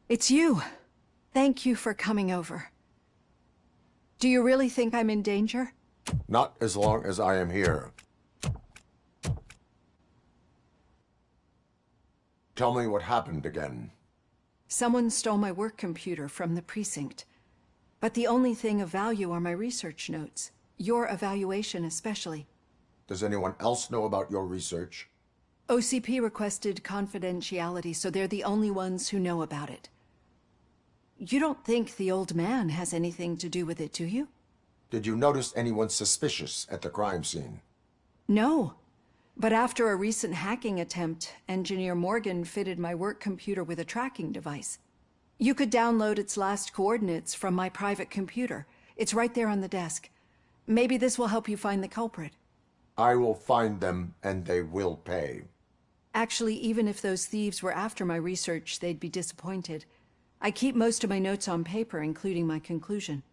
It's you. Thank you for coming over. Do you really think I'm in danger? Not as long as I am here. Tell me what happened again. Someone stole my work computer from the precinct. But the only thing of value are my research notes. Your evaluation especially. Does anyone else know about your research? OCP requested confidentiality, so they're the only ones who know about it. You don't think the old man has anything to do with it, do you? Did you notice anyone suspicious at the crime scene? No. But after a recent hacking attempt, Engineer Morgan fitted my work computer with a tracking device. You could download its last coordinates from my private computer. It's right there on the desk. Maybe this will help you find the culprit. I will find them, and they will pay. Actually, even if those thieves were after my research, they'd be disappointed. I keep most of my notes on paper, including my conclusion.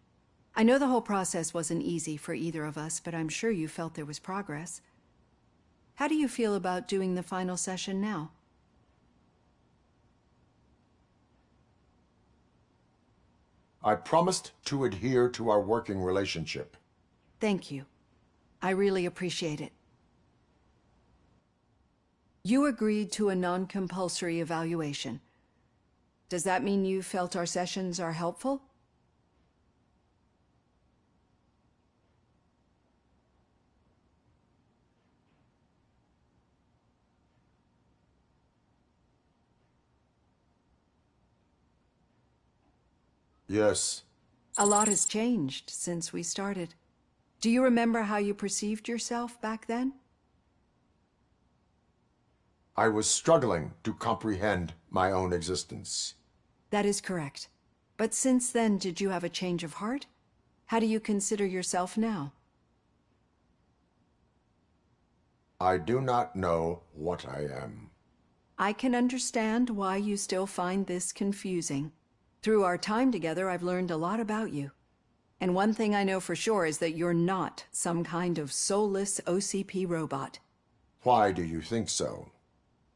I know the whole process wasn't easy for either of us, but I'm sure you felt there was progress. How do you feel about doing the final session now? I promised to adhere to our working relationship. Thank you. I really appreciate it. You agreed to a non-compulsory evaluation. Does that mean you felt our sessions are helpful? Yes. A lot has changed since we started. Do you remember how you perceived yourself back then? I was struggling to comprehend my own existence. That is correct. But since then, did you have a change of heart? How do you consider yourself now? I do not know what I am. I can understand why you still find this confusing. Through our time together, I've learned a lot about you. And one thing I know for sure is that you're not some kind of soulless OCP robot. Why do you think so?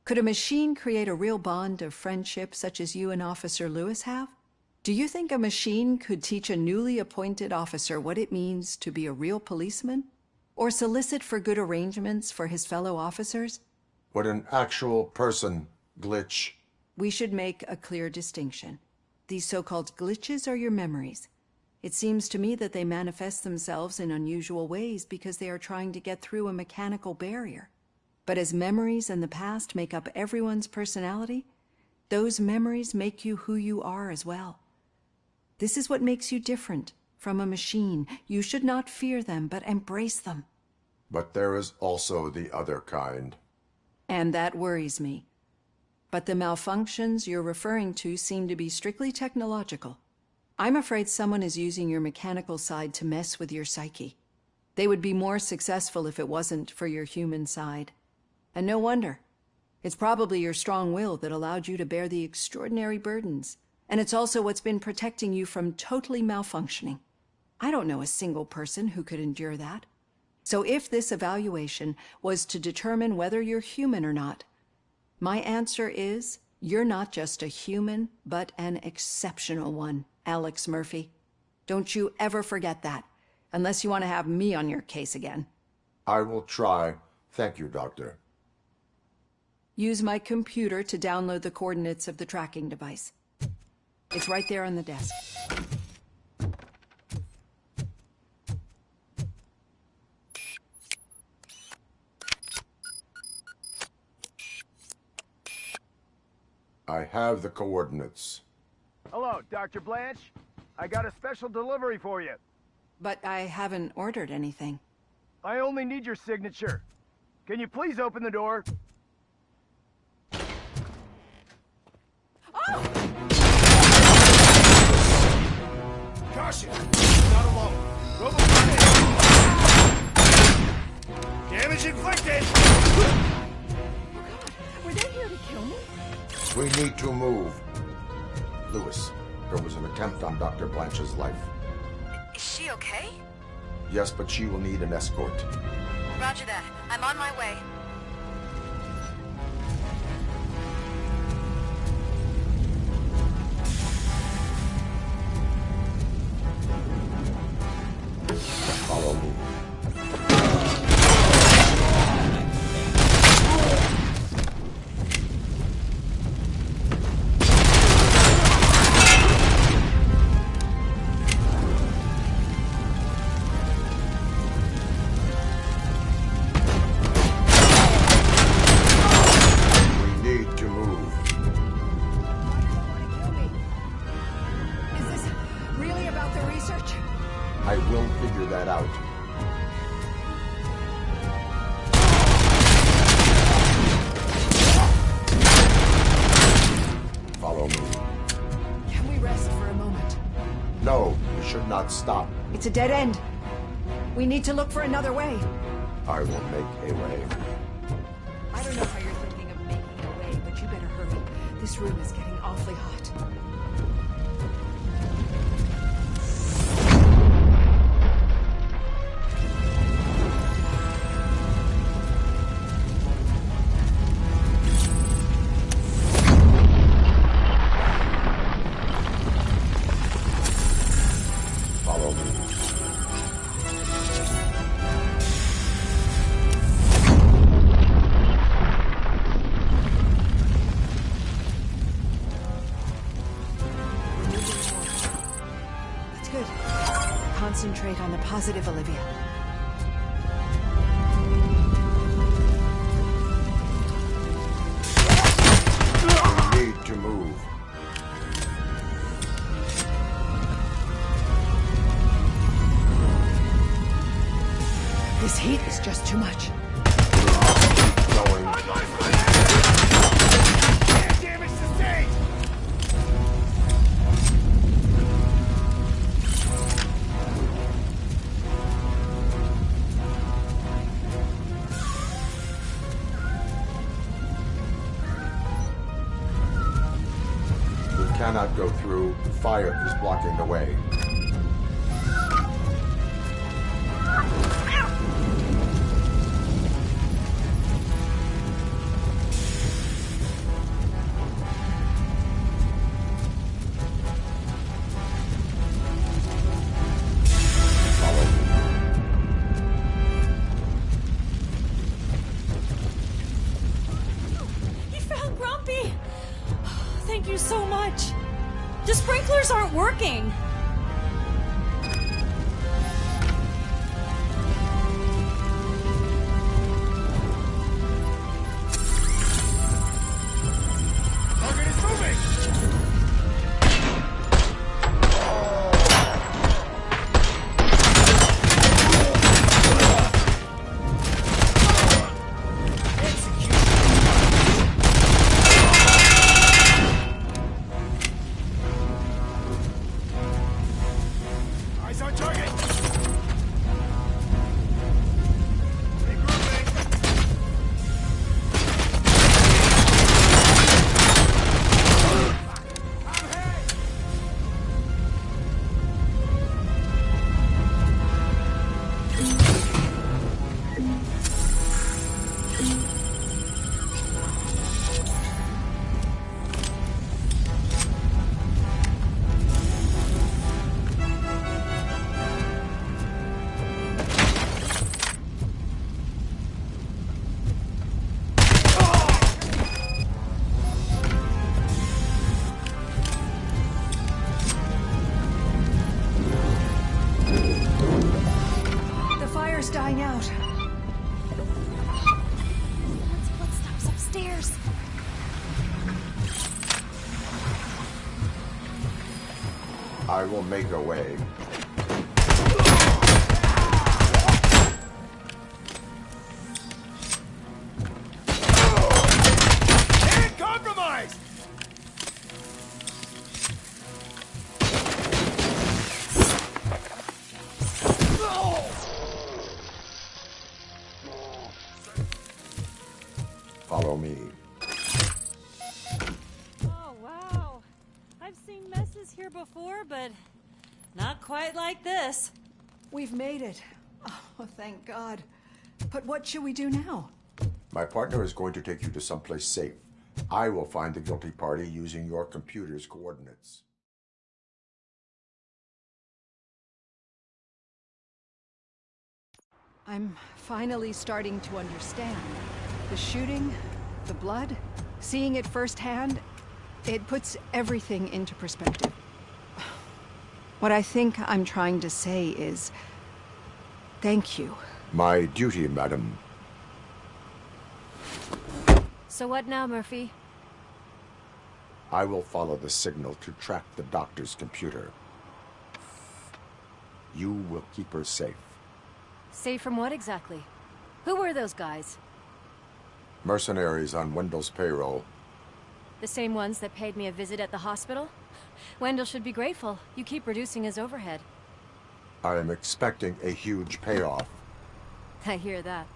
Could a machine create a real bond of friendship such as you and Officer Lewis have? Do you think a machine could teach a newly appointed officer what it means to be a real policeman? Or solicit for good arrangements for his fellow officers? Would an actual person glitch? We should make a clear distinction. These so-called glitches are your memories. It seems to me that they manifest themselves in unusual ways because they are trying to get through a mechanical barrier. But as memories and the past make up everyone's personality, those memories make you who you are as well. This is what makes you different from a machine. You should not fear them, but embrace them. But there is also the other kind. And that worries me. But the malfunctions you're referring to seem to be strictly technological. I'm afraid someone is using your mechanical side to mess with your psyche. They would be more successful if it wasn't for your human side. And no wonder. It's probably your strong will that allowed you to bear the extraordinary burdens. And it's also what's been protecting you from totally malfunctioning. I don't know a single person who could endure that. So if this evaluation was to determine whether you're human or not, my answer is, you're not just a human, but an exceptional one, Alex Murphy. Don't you ever forget that, unless you want to have me on your case again. I will try. Thank you, Doctor. Use my computer to download the coordinates of the tracking device. It's right there on the desk. I have the coordinates. Hello, Dr. Blanche. I got a special delivery for you. But I haven't ordered anything. I only need your signature. Can you please open the door? Oh! Caution! Not alone. Robocop! Damage inflicted! Oh God, were they here to kill me? We need to move. Lewis, there was an attempt on Dr. Blanche's life. Is she okay? Yes, but she will need an escort. Roger that. I'm on my way. about the research? I will figure that out. Follow me. Can we rest for a moment? No, we should not stop. It's a dead end. We need to look for another way. I will make a way. I don't know how you're thinking of making a way, but you better hurry. This room is getting awfully hot. Follow me. That's good. Concentrate on the positive, Olivia. We need to move. This heat is just too much. Going. Damage sustained! We cannot go through. Fire is blocking the way. Follow me. You found Grumpy! Thank you so much. The sprinklers aren't working. Target is moving! Eyes on target! Regrouping! I'm hit! The fire's dying out. Someone's footsteps upstairs. I will make a way. Can't compromise! Follow me. Oh, wow. I've seen messes here before, but not quite like this. We've made it. Oh, thank God. But what should we do now? My partner is going to take you to someplace safe. I will find the guilty party using your computer's coordinates. I'm finally starting to understand. The shooting, the blood, seeing it firsthand, it puts everything into perspective. What I think I'm trying to say is, thank you. My duty, madam. So what now, Murphy? I will follow the signal to track the doctor's computer. You will keep her safe. Safe from what exactly? Who were those guys? Mercenaries on Wendell's payroll. The same ones that paid me a visit at the hospital? Wendell should be grateful. You keep reducing his overhead. I am expecting a huge payoff. I hear that.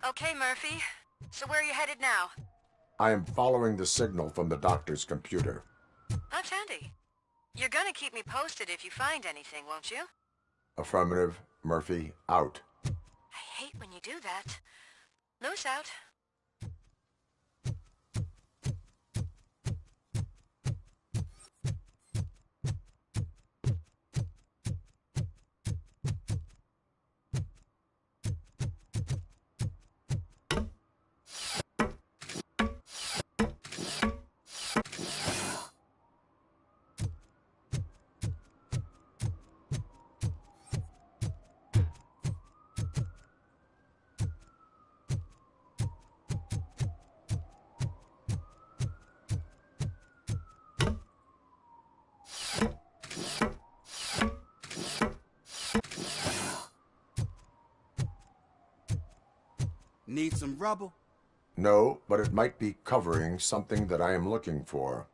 Okay, Murphy. So where are you headed now? I am following the signal from the doctor's computer. That's handy. You're gonna keep me posted if you find anything, won't you? Affirmative. Murphy, out. I hate when you do that. Loose out. Need some rubble? No, but it might be covering something that I am looking for.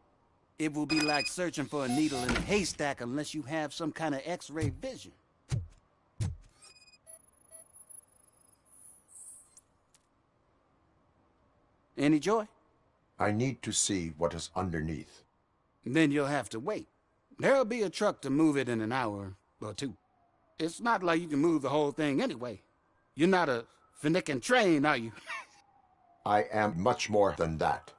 It will be like searching for a needle in a haystack unless you have some kind of X-ray vision. Any joy? I need to see what is underneath. Then you'll have to wait. There'll be a truck to move it in an hour or two. It's not like you can move the whole thing anyway. You're not a Finnican train, are you? I am much more than that.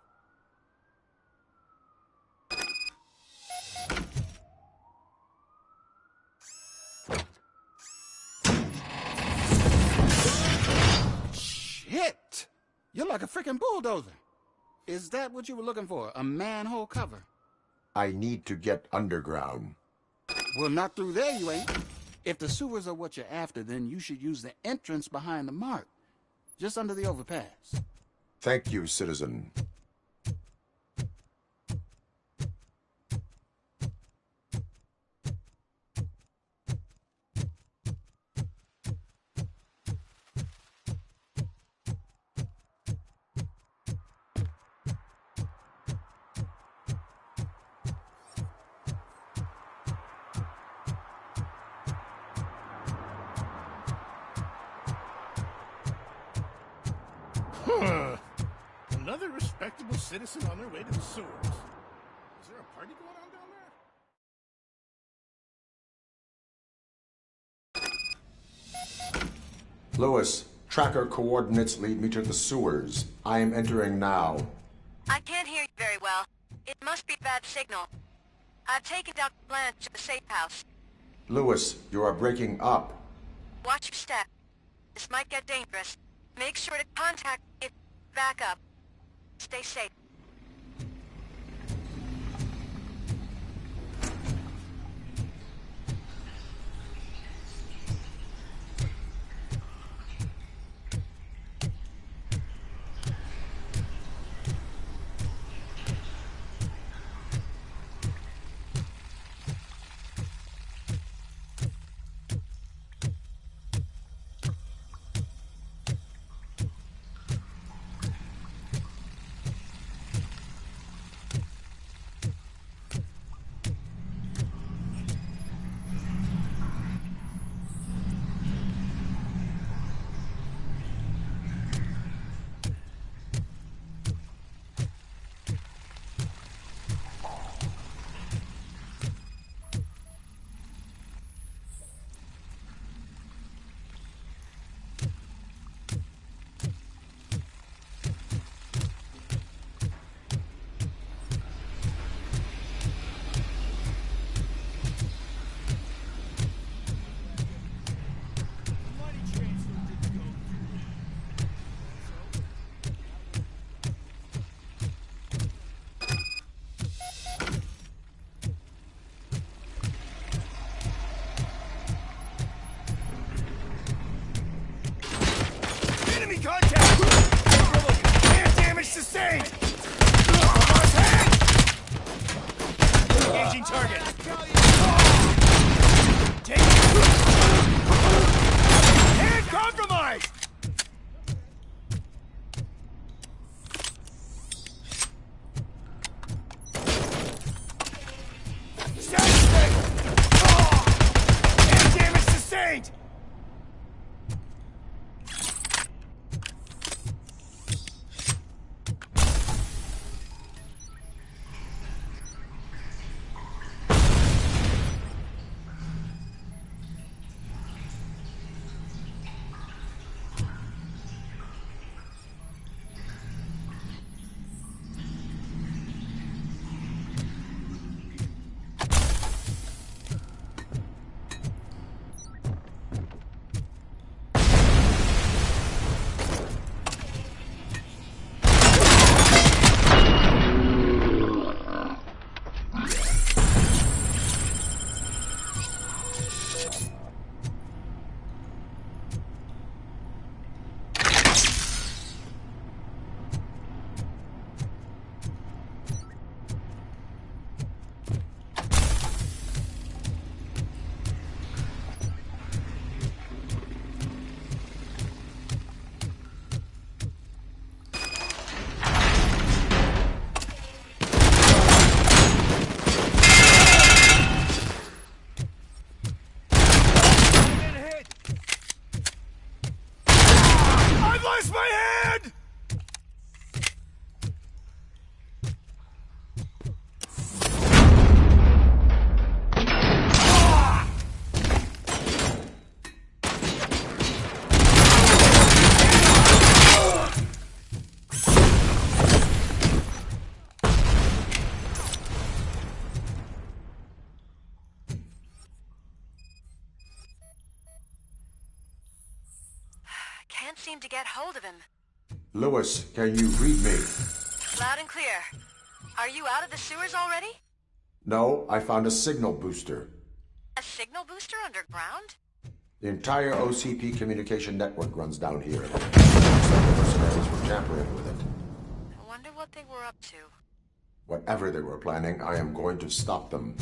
Shit! You're like a freaking bulldozer. Is that what you were looking for? A manhole cover? I need to get underground. Well, not through there, you ain't. If the sewers are what you're after, then you should use the entrance behind the mark. Just under the overpass. Thank you, citizen. Another respectable citizen on their way to the sewers. Is there a party going on down there? Lewis, tracker coordinates lead me to the sewers. I am entering now. I can't hear you very well. It must be a bad signal. I've taken Dr. Blanche to the safe house. Lewis, you are breaking up. Watch your step. This might get dangerous. Make sure to contact it. Back up. Stay safe. can't seem to get hold of him. Lewis, can you read me? Loud and clear. Are you out of the sewers already? No, I found a signal booster. A signal booster underground? The entire OCP communication network runs down here. Looks like the mercenaries were tampering with it. I wonder what they were up to. Whatever they were planning, I am going to stop them.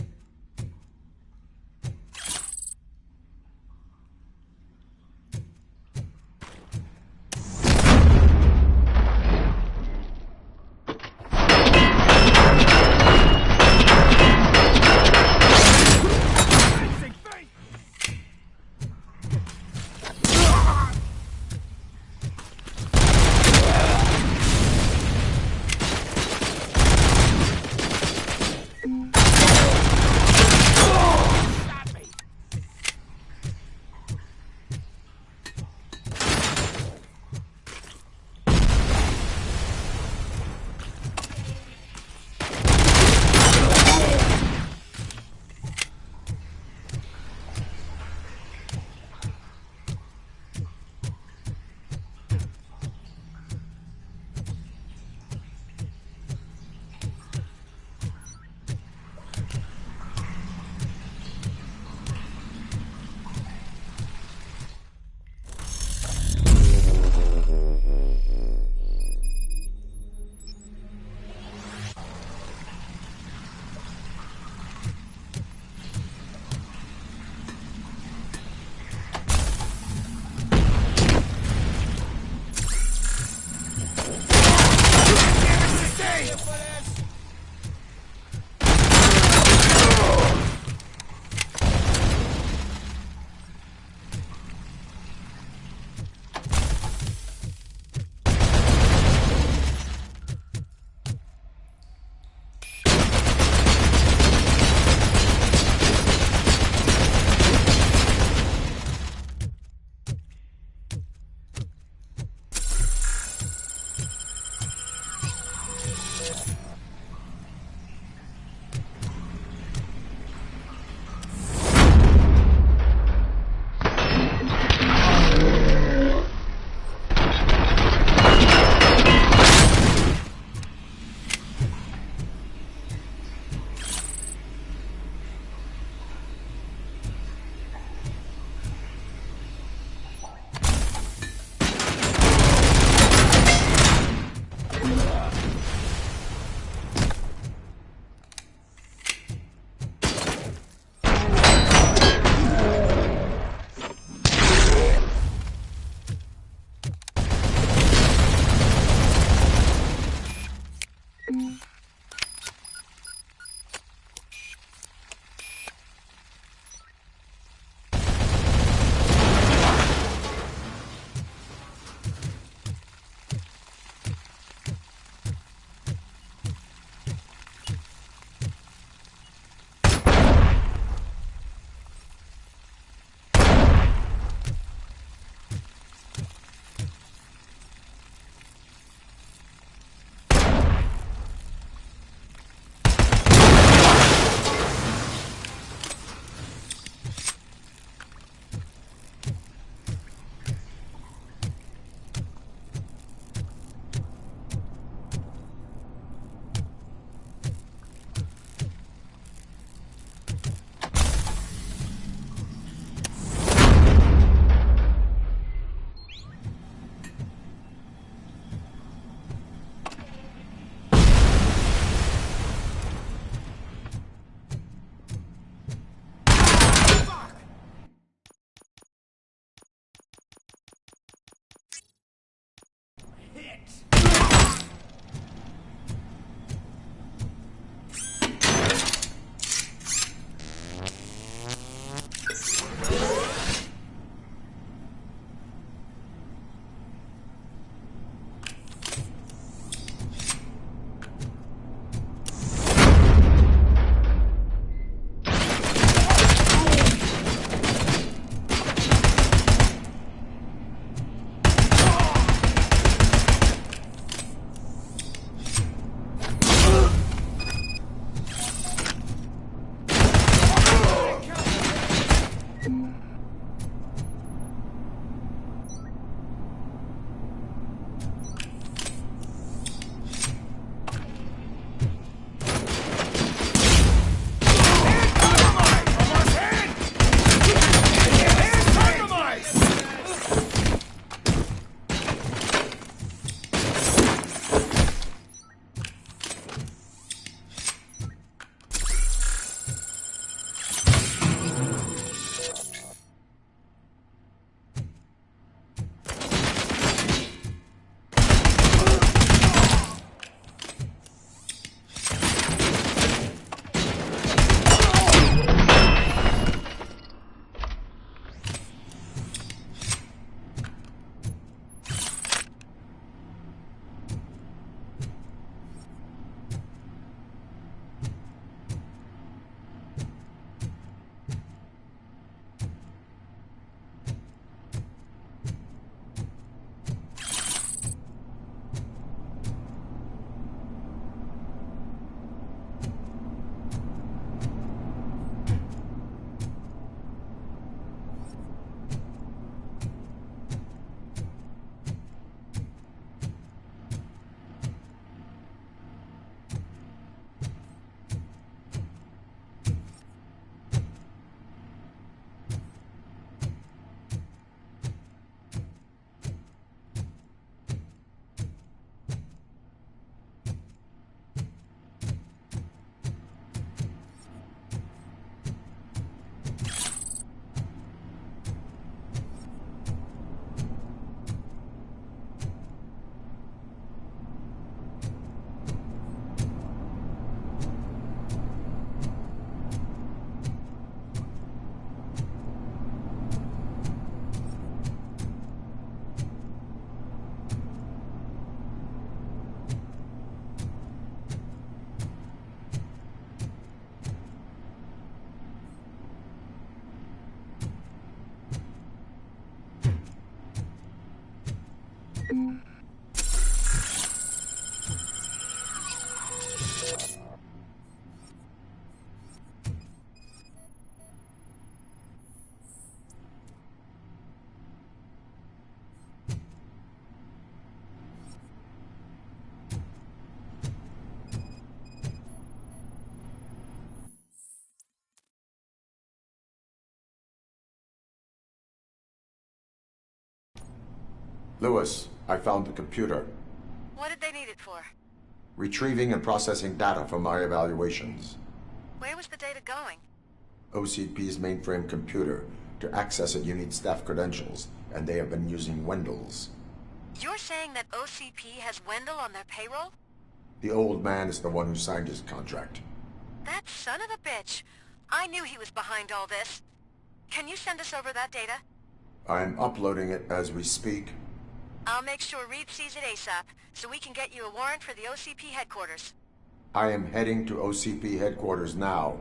Lewis, I found the computer. What did they need it for? Retrieving and processing data from my evaluations. Where was the data going? OCP's mainframe computer. To access it, you need staff credentials, and they have been using Wendell's. You're saying that OCP has Wendell on their payroll? The old man is the one who signed his contract. That son of a bitch. I knew he was behind all this. Can you send us over that data? I'm uploading it as we speak. I'll make sure Reed sees it ASAP, so we can get you a warrant for the OCP headquarters. I am heading to OCP headquarters now.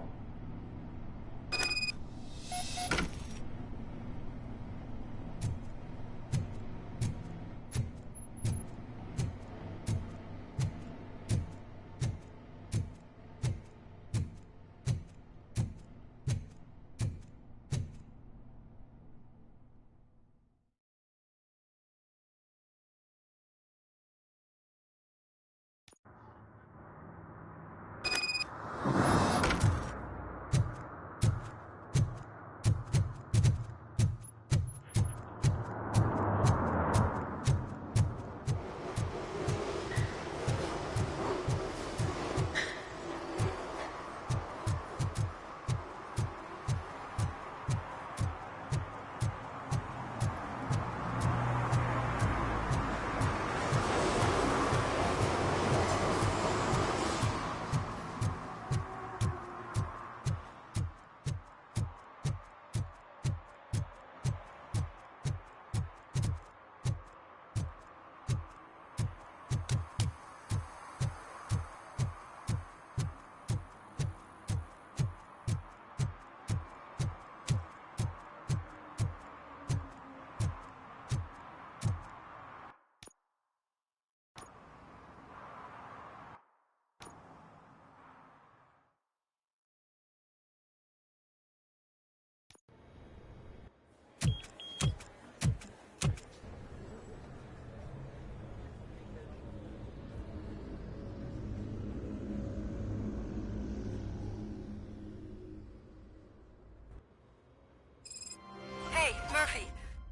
Murphy,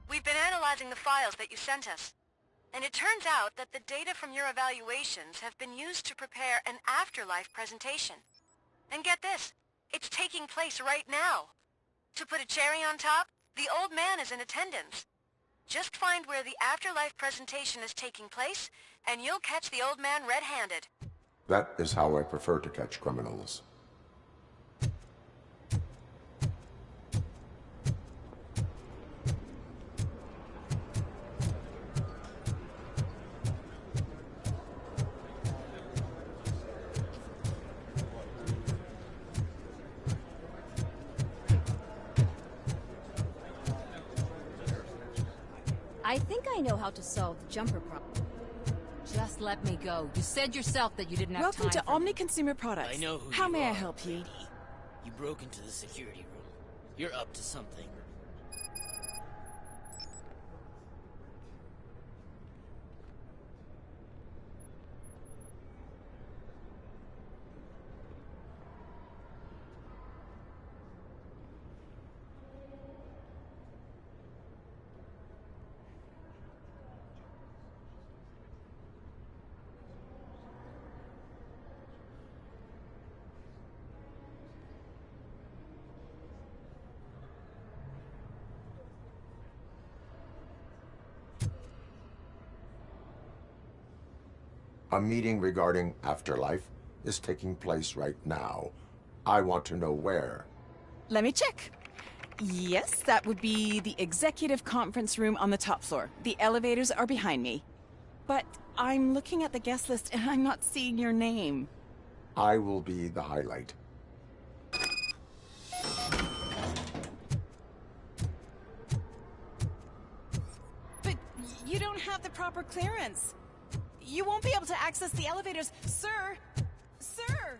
we've been analyzing the files that you sent us. And it turns out that the data from your evaluations have been used to prepare an afterlife presentation. And get this, it's taking place right now. To put a cherry on top, the old man is in attendance. Just find where the afterlife presentation is taking place, and you'll catch the old man red-handed. That is how I prefer to catch criminals. I think I know how to solve the jumper problem. Just let me go. You said yourself that you didn't have Welcome time to Omni Consumer Products. I know who How you may I are, help you? lady. You broke into the security room. You're up to something. A meeting regarding afterlife is taking place right now. I want to know where. Let me check. Yes, that would be the executive conference room on the top floor. The elevators are behind me. But I'm looking at the guest list and I'm not seeing your name. I will be the highlight. But you don't have the proper clearance. You won't be able to access the elevators, sir! Sir!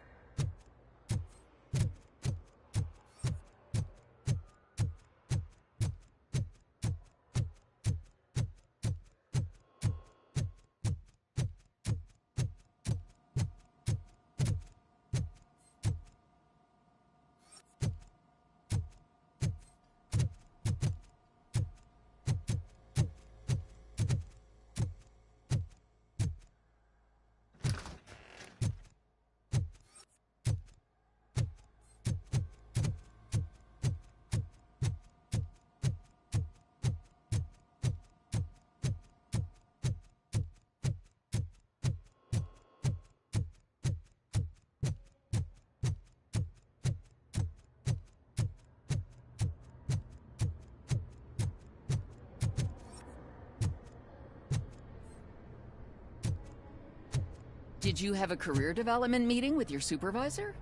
Did you have a career development meeting with your supervisor?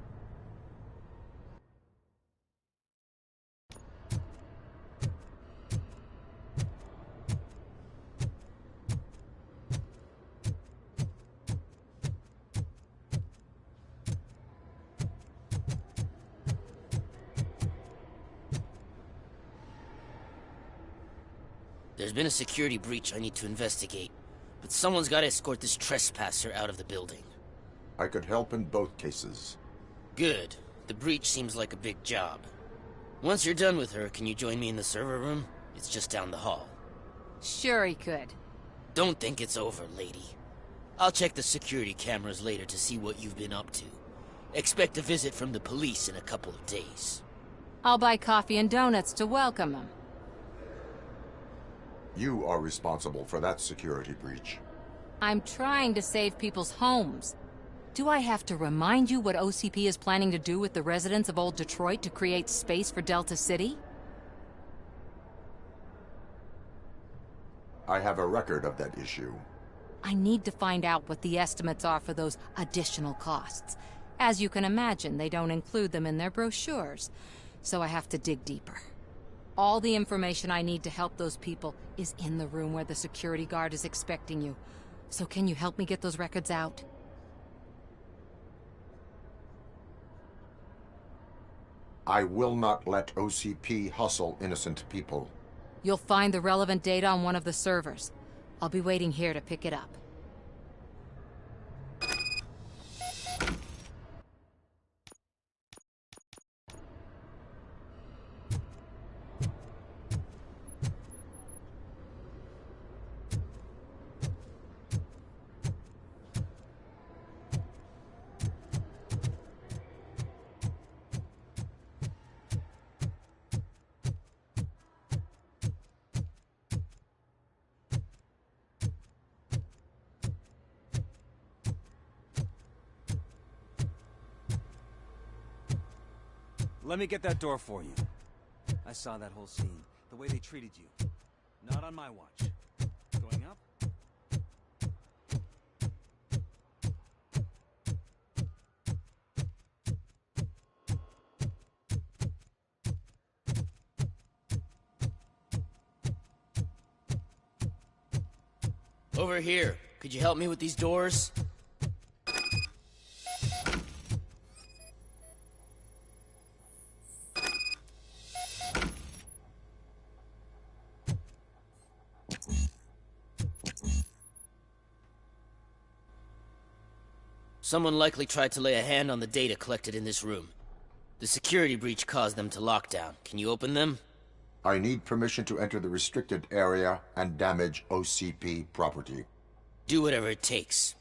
There's been a security breach I need to investigate, but someone's got to escort this trespasser out of the building. I could help in both cases. Good. The breach seems like a big job. Once you're done with her, can you join me in the server room? It's just down the hall. Sure he could. Don't think it's over, lady. I'll check the security cameras later to see what you've been up to. Expect a visit from the police in a couple of days. I'll buy coffee and donuts to welcome him. You are responsible for that security breach. I'm trying to save people's homes. Do I have to remind you what OCP is planning to do with the residents of Old Detroit to create space for Delta City? I have a record of that issue. I need to find out what the estimates are for those additional costs. As you can imagine, they don't include them in their brochures, so I have to dig deeper. All the information I need to help those people is in the room where the security guard is expecting you. So can you help me get those records out? I will not let OCP hustle innocent people. You'll find the relevant data on one of the servers. I'll be waiting here to pick it up. Let me get that door for you. I saw that whole scene. The way they treated you. Not on my watch. Going up? Over here. Could you help me with these doors? Someone likely tried to lay a hand on the data collected in this room. The security breach caused them to lock down. Can you open them? I need permission to enter the restricted area and damage OCP property. Do whatever it takes.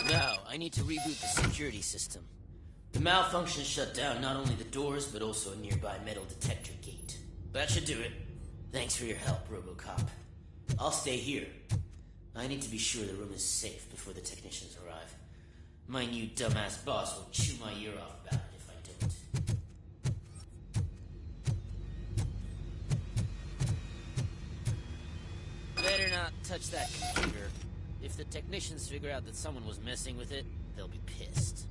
Now, I need to reboot the security system. The malfunction shut down not only the doors, but also a nearby metal detector gate. That should do it. Thanks for your help, Robocop. I'll stay here. I need to be sure the room is safe before the technicians arrive. My new dumbass boss will chew my ear off about it if I don't. Better not touch that computer. If the technicians figure out that someone was messing with it, they'll be pissed.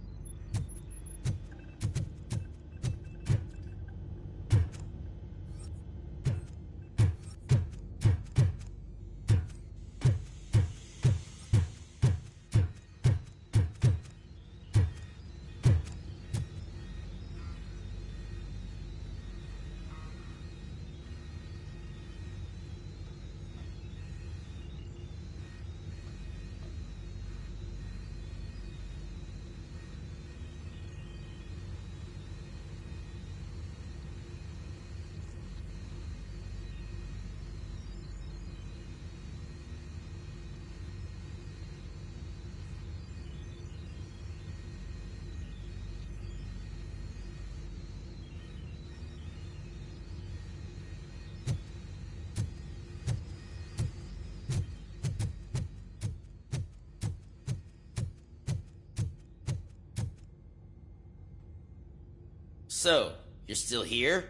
So, you're still here?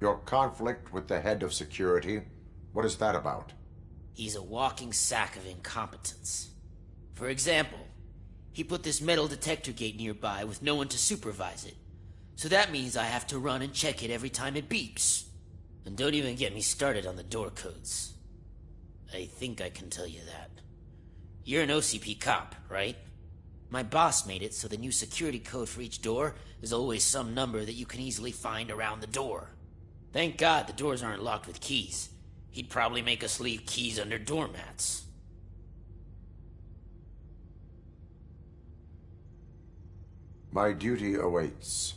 Your conflict with the head of security, what is that about? He's a walking sack of incompetence. For example, he put this metal detector gate nearby with no one to supervise it. So that means I have to run and check it every time it beeps. And don't even get me started on the door codes. I think I can tell you that. You're an OCP cop, right? My boss made it so the new security code for each door is always some number that you can easily find around the door. Thank God the doors aren't locked with keys. He'd probably make us leave keys under doormats. My duty awaits.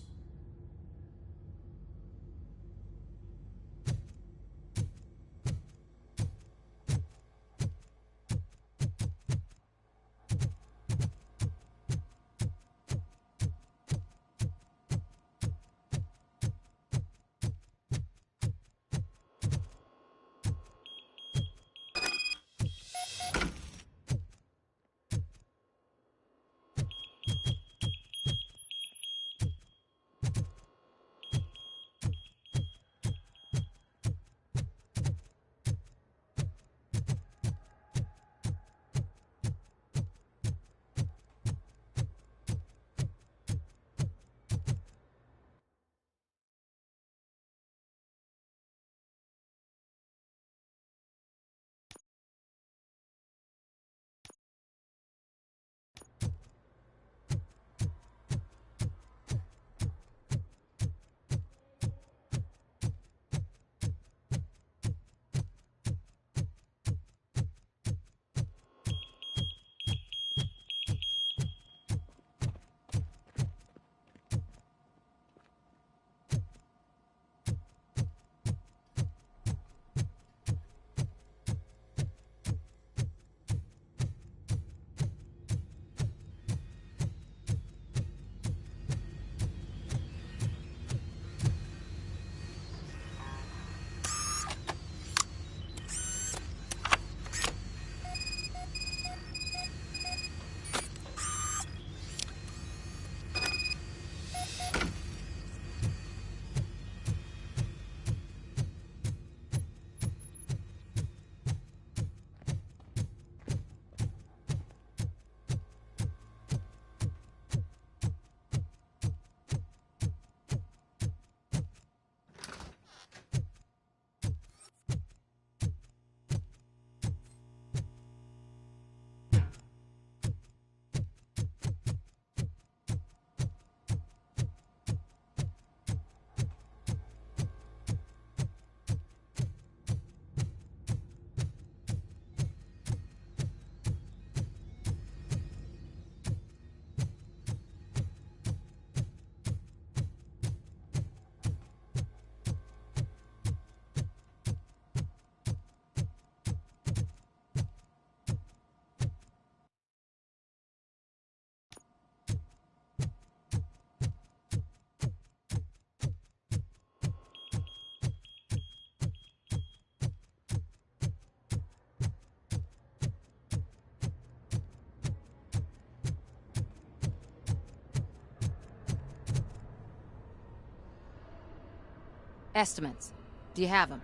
Estimates. Do you have them?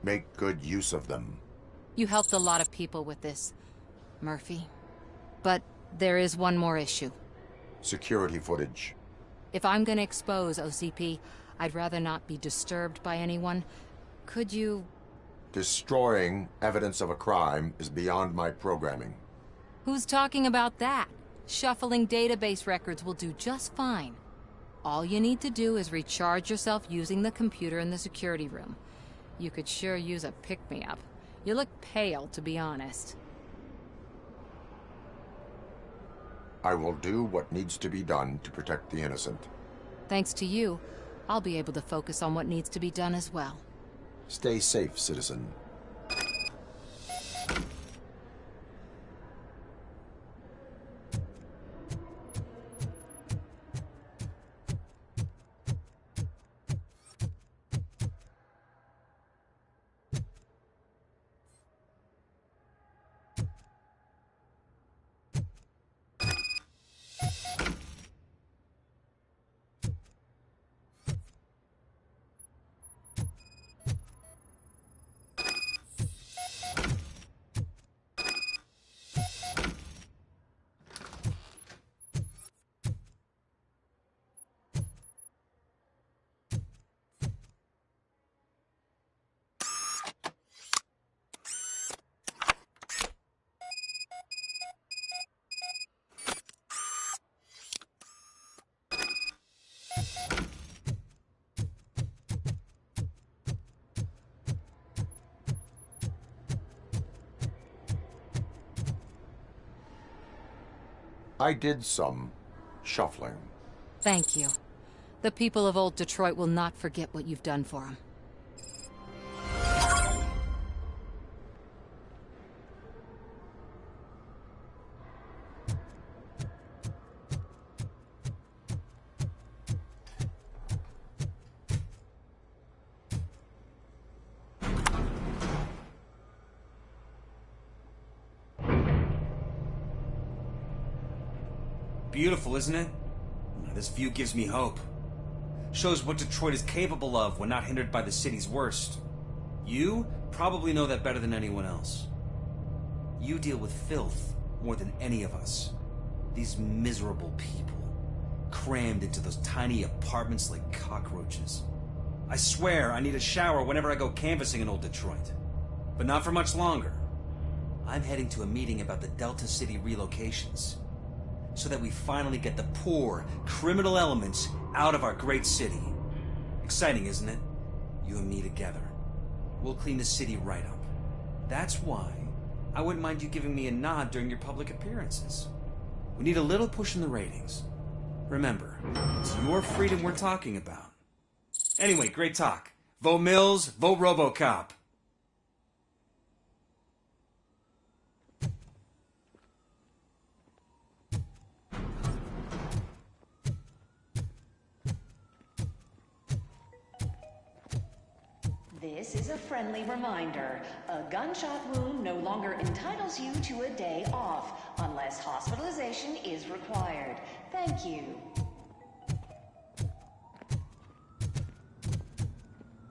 Make good use of them. You helped a lot of people with this, Murphy. But there is one more issue. Security footage. If I'm gonna expose OCP, I'd rather not be disturbed by anyone. Could you... Destroying evidence of a crime is beyond my programming. Who's talking about that? Shuffling database records will do just fine. All you need to do is recharge yourself using the computer in the security room. You could sure use a pick-me-up. You look pale, to be honest. I will do what needs to be done to protect the innocent. Thanks to you, I'll be able to focus on what needs to be done as well. Stay safe, citizen. I did some shuffling. Thank you. The people of old Detroit will not forget what you've done for them. Beautiful, isn't it? This view gives me hope. Shows what Detroit is capable of when not hindered by the city's worst. You probably know that better than anyone else. You deal with filth more than any of us. These miserable people, crammed into those tiny apartments like cockroaches. I swear I need a shower whenever I go canvassing in old Detroit. But not for much longer. I'm heading to a meeting about the Delta City relocations, so that we finally get the poor, criminal elements out of our great city. Exciting, isn't it? You and me together. We'll clean the city right up. That's why I wouldn't mind you giving me a nod during your public appearances. We need a little push in the ratings. Remember, it's your freedom we're talking about. Anyway, great talk. Vote Mills, vote Robocop. This is a friendly reminder. A gunshot wound no longer entitles you to a day off, unless hospitalization is required. Thank you.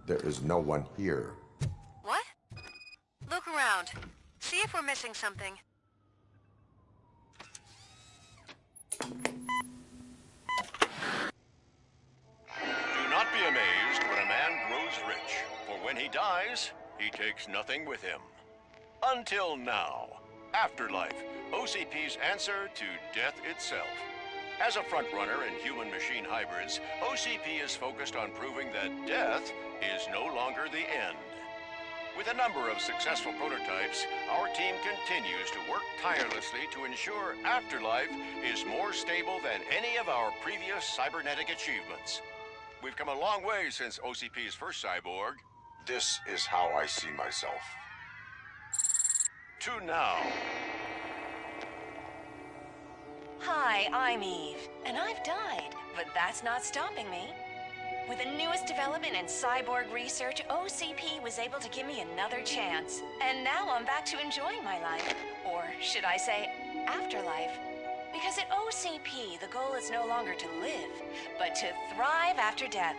There is no one here. What? Look around. See if we're missing something. Do not be amazed when a man grows rich, for when he dies, he takes nothing with him. Until now. Afterlife, OCP's answer to death itself. As a frontrunner in human-machine hybrids, OCP is focused on proving that death is no longer the end. With a number of successful prototypes, our team continues to work tirelessly to ensure Afterlife is more stable than any of our previous cybernetic achievements. We've come a long way since OCP's first cyborg. This is how I see myself. To now. Hi, I'm Eve, and I've died, but that's not stopping me. With the newest development in cyborg research, OCP was able to give me another chance. And now I'm back to enjoying my life. Or should I say, afterlife. Because at OCP, the goal is no longer to live, but to thrive after death.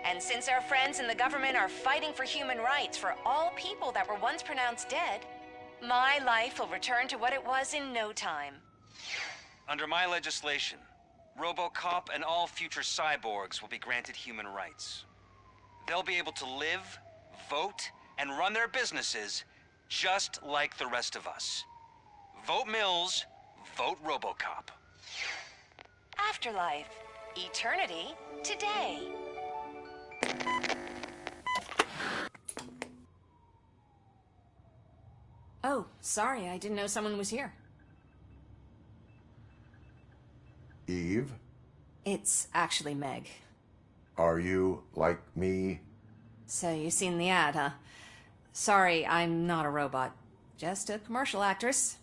And since our friends in the government are fighting for human rights for all people that were once pronounced dead, my life will return to what it was in no time. Under my legislation, Robocop and all future cyborgs will be granted human rights. They'll be able to live, vote, and run their businesses just like the rest of us. Vote Mills, vote Robocop. Afterlife. Eternity. Today. Oh, sorry, I didn't know someone was here. Eve? It's actually Meg. Are you like me? So you've seen the ad, huh? Sorry, I'm not a robot. Just a commercial actress.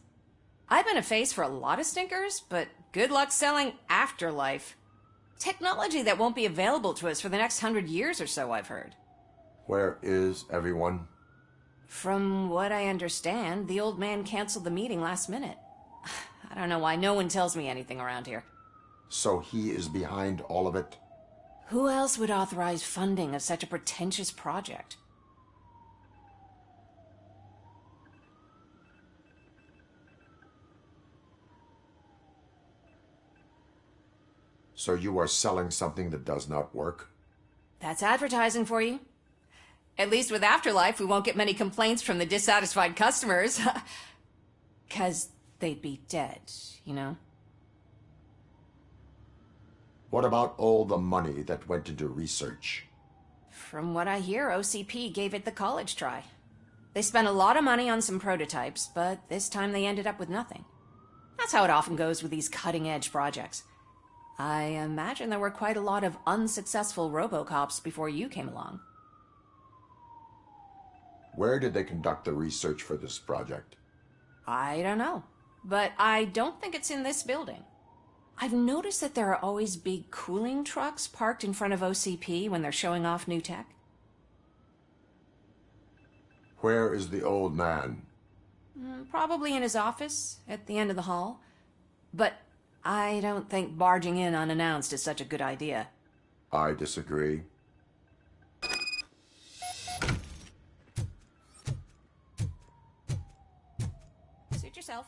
I've been a face for a lot of stinkers, but good luck selling Afterlife. Technology that won't be available to us for the next 100 years or so, I've heard. Where is everyone? From what I understand, the old man canceled the meeting last minute. I don't know why no one tells me anything around here. So he is behind all of it? Who else would authorize funding of such a pretentious project? So you are selling something that does not work? That's advertising for you. At least with Afterlife, we won't get many complaints from the dissatisfied customers. 'Cause they'd be dead, you know? What about all the money that went into research? From what I hear, OCP gave it the college try. They spent a lot of money on some prototypes, but this time they ended up with nothing. That's how it often goes with these cutting-edge projects. I imagine there were quite a lot of unsuccessful Robocops before you came along. Where did they conduct the research for this project? I don't know, but I don't think it's in this building. I've noticed that there are always big cooling trucks parked in front of OCP when they're showing off new tech. Where is the old man? Probably in his office, at the end of the hall. But I don't think barging in unannounced is such a good idea. I disagree. Suit yourself.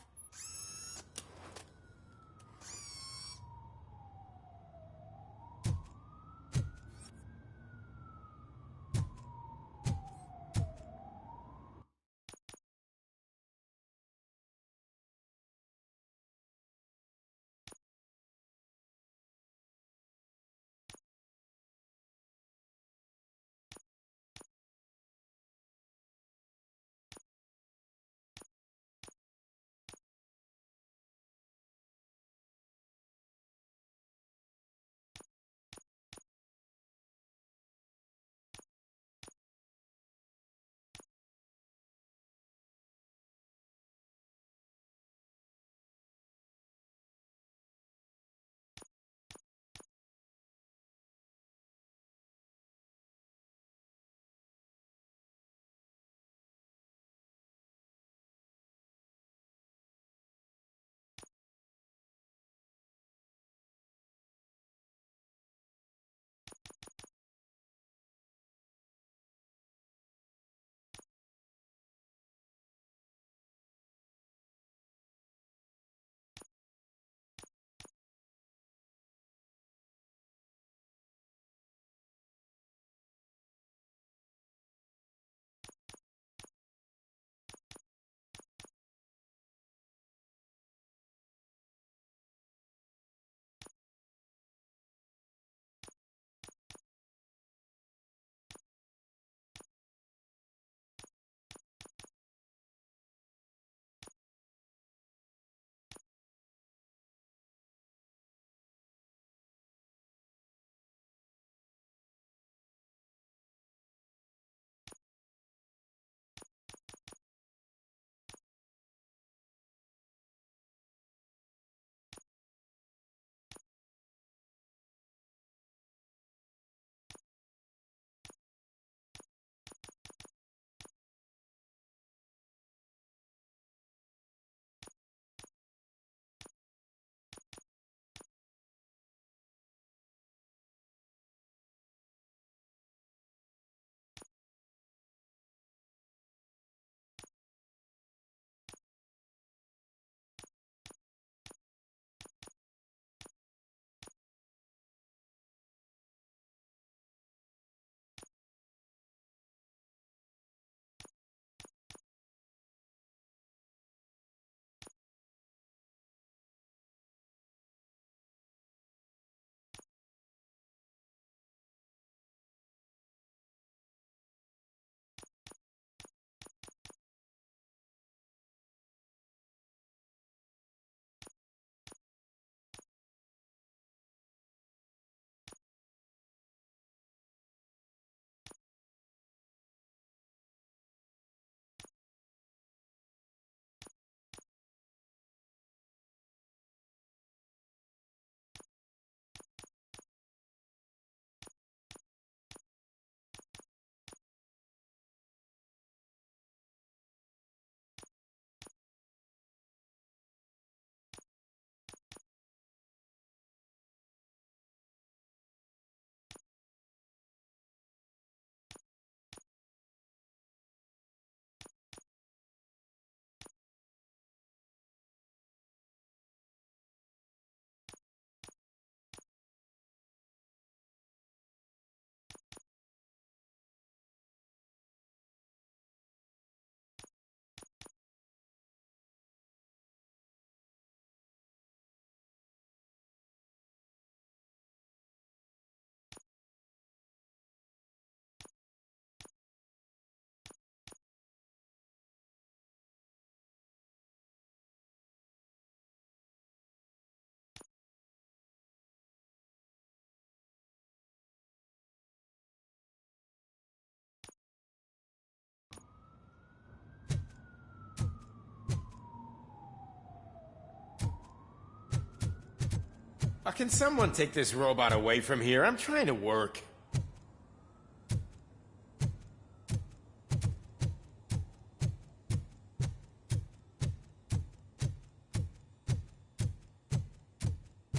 Can someone take this robot away from here? I'm trying to work.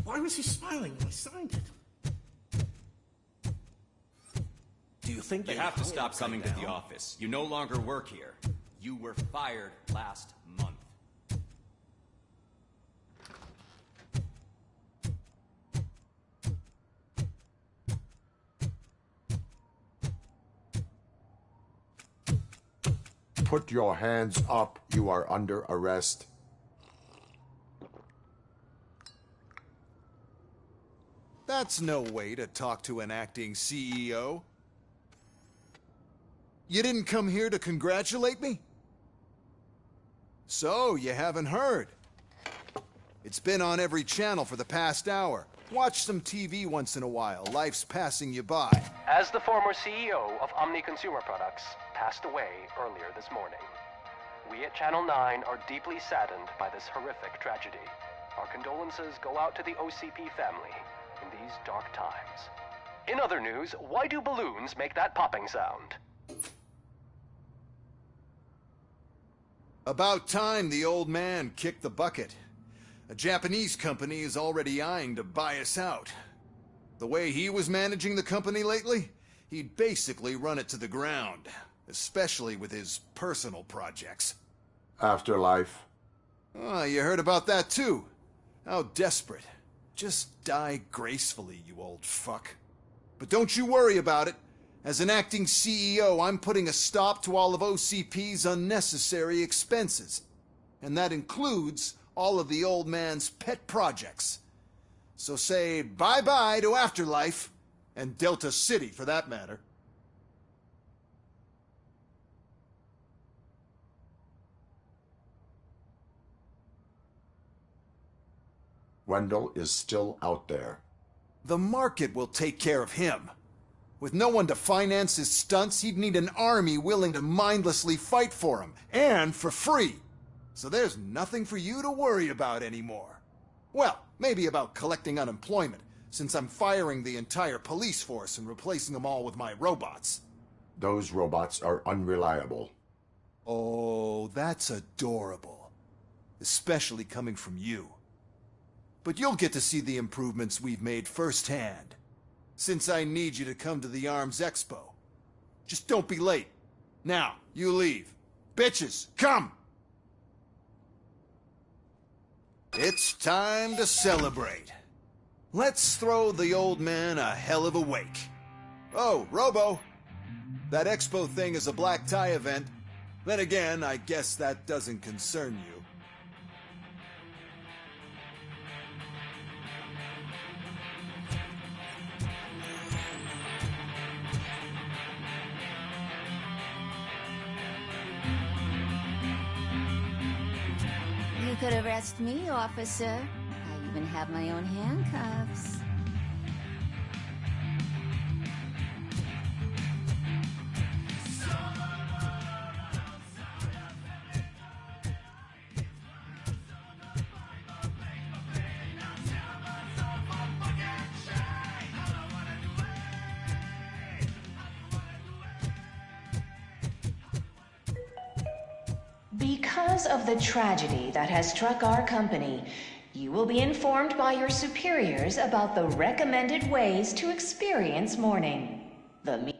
Why was he smiling when I signed it? Do you think you have to stop coming to the office? You no longer work here. You were fired last month. Put your hands up. You are under arrest. That's no way to talk to an acting CEO. You didn't come here to congratulate me? So, you haven't heard. It's been on every channel for the past hour. Watch some TV once in a while. Life's passing you by. As the former CEO of Omni Consumer Products passed away earlier this morning, we at Channel 9 are deeply saddened by this horrific tragedy. Our condolences go out to the OCP family in these dark times. In other news, why do balloons make that popping sound? About time the old man kicked the bucket. A Japanese company is already eyeing to buy us out. The way he was managing the company lately, he'd basically run it to the ground, especially with his personal projects. Afterlife. Oh, you heard about that too. How desperate. Just die gracefully, you old fuck. But don't you worry about it. As an acting CEO, I'm putting a stop to all of OCP's unnecessary expenses. And that includes all of the old man's pet projects. So say bye-bye to Afterlife, and Delta City for that matter. Wendell is still out there. The market will take care of him. With no one to finance his stunts, he'd need an army willing to mindlessly fight for him, and for free. So there's nothing for you to worry about anymore. Well, maybe about collecting unemployment, since I'm firing the entire police force and replacing them all with my robots. Those robots are unreliable. Oh, that's adorable. Especially coming from you. But you'll get to see the improvements we've made firsthand. Since I need you to come to the Arms Expo. Just don't be late. Now, you leave. Bitches, come! It's time to celebrate. Let's throw the old man a hell of a wake. Oh, Robo! That expo thing is a black tie event. Then again, I guess that doesn't concern you. You could arrest me, officer. I even have my own handcuffs. Because of the tragedy that has struck our company, you will be informed by your superiors about the recommended ways to experience mourning. The